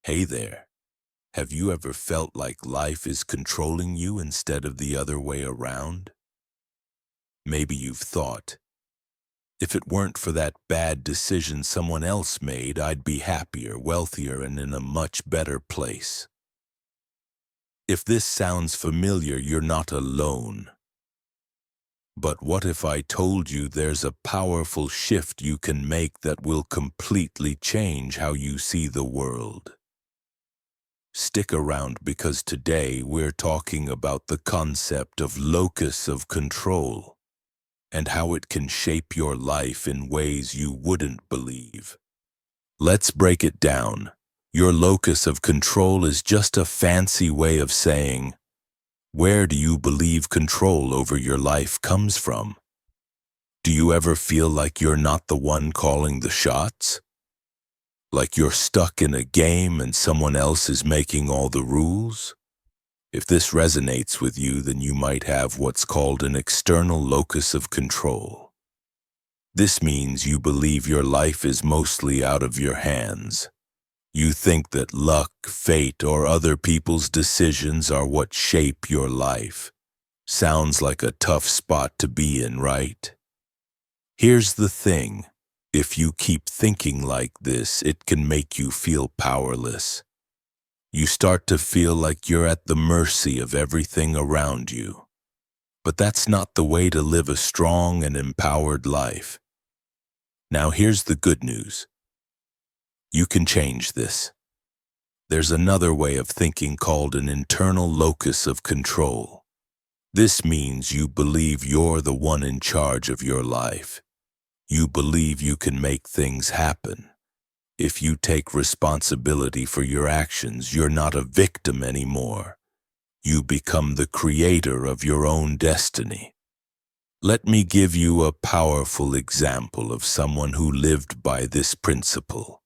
Hey there. Have you ever felt like life is controlling you instead of the other way around? Maybe you've thought, if it weren't for that bad decision someone else made, I'd be happier, wealthier, and in a much better place. If this sounds familiar, you're not alone. But what if I told you there's a powerful shift you can make that will completely change how you see the world? Stick around because today we're talking about the concept of locus of control and how it can shape your life in ways you wouldn't believe. Let's break it down. Your locus of control is just a fancy way of saying, where do you believe control over your life comes from? Do you ever feel like you're not the one calling the shots? Like you're stuck in a game and someone else is making all the rules? If this resonates with you, then you might have what's called an external locus of control. This means you believe your life is mostly out of your hands. You think that luck, fate, or other people's decisions are what shape your life. Sounds like a tough spot to be in, right? Here's the thing. If you keep thinking like this, it can make you feel powerless. You start to feel like you're at the mercy of everything around you. But that's not the way to live a strong and empowered life. Now here's the good news. You can change this. There's another way of thinking called an internal locus of control. This means you believe you're the one in charge of your life. You believe you can make things happen. If you take responsibility for your actions, you're not a victim anymore. You become the creator of your own destiny. Let me give you a powerful example of someone who lived by this principle.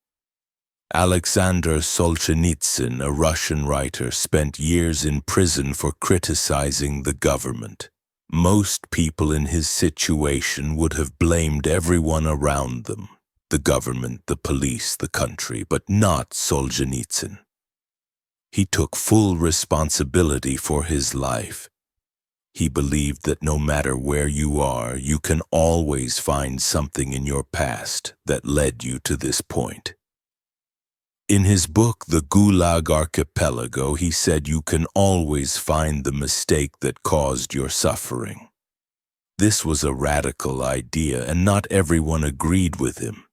Alexander Solzhenitsyn, a Russian writer, spent years in prison for criticizing the government. Most people in his situation would have blamed everyone around them, the government, the police, the country, but not Solzhenitsyn. He took full responsibility for his life. He believed that no matter where you are, you can always find something in your past that led you to this point. In his book, The Gulag Archipelago, he said you can always find the mistake that caused your suffering. This was a radical idea, and not everyone agreed with him.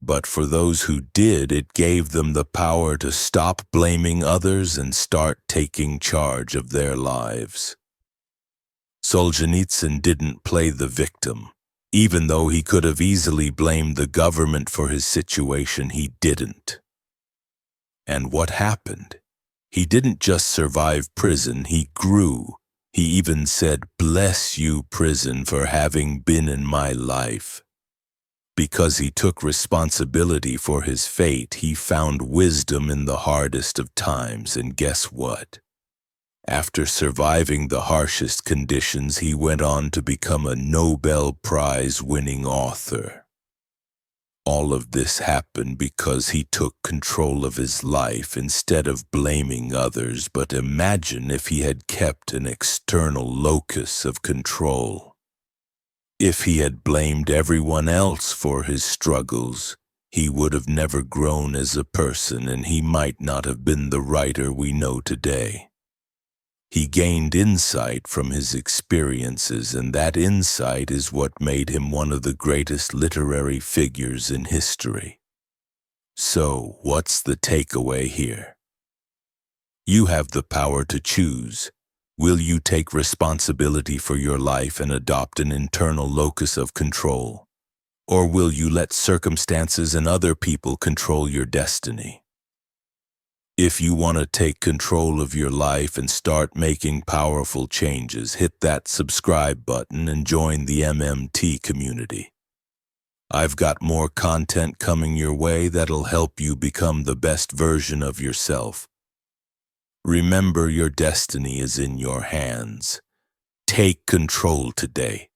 But for those who did, it gave them the power to stop blaming others and start taking charge of their lives. Solzhenitsyn didn't play the victim. Even though he could have easily blamed the government for his situation, he didn't. And what happened? He didn't just survive prison, he grew. He even said, "Bless you, prison, for having been in my life." Because he took responsibility for his fate, he found wisdom in the hardest of times, and guess what? After surviving the harshest conditions, he went on to become a Nobel Prize-winning author. All of this happened because he took control of his life instead of blaming others. But imagine if he had kept an external locus of control. If he had blamed everyone else for his struggles, he would have never grown as a person, and he might not have been the writer we know today. He gained insight from his experiences, and that insight is what made him one of the greatest literary figures in history. So, what's the takeaway here? You have the power to choose. Will you take responsibility for your life and adopt an internal locus of control? Or will you let circumstances and other people control your destiny? If you want to take control of your life and start making powerful changes, hit that subscribe button and join the MMT community. I've got more content coming your way that'll help you become the best version of yourself. Remember, your destiny is in your hands. Take control today.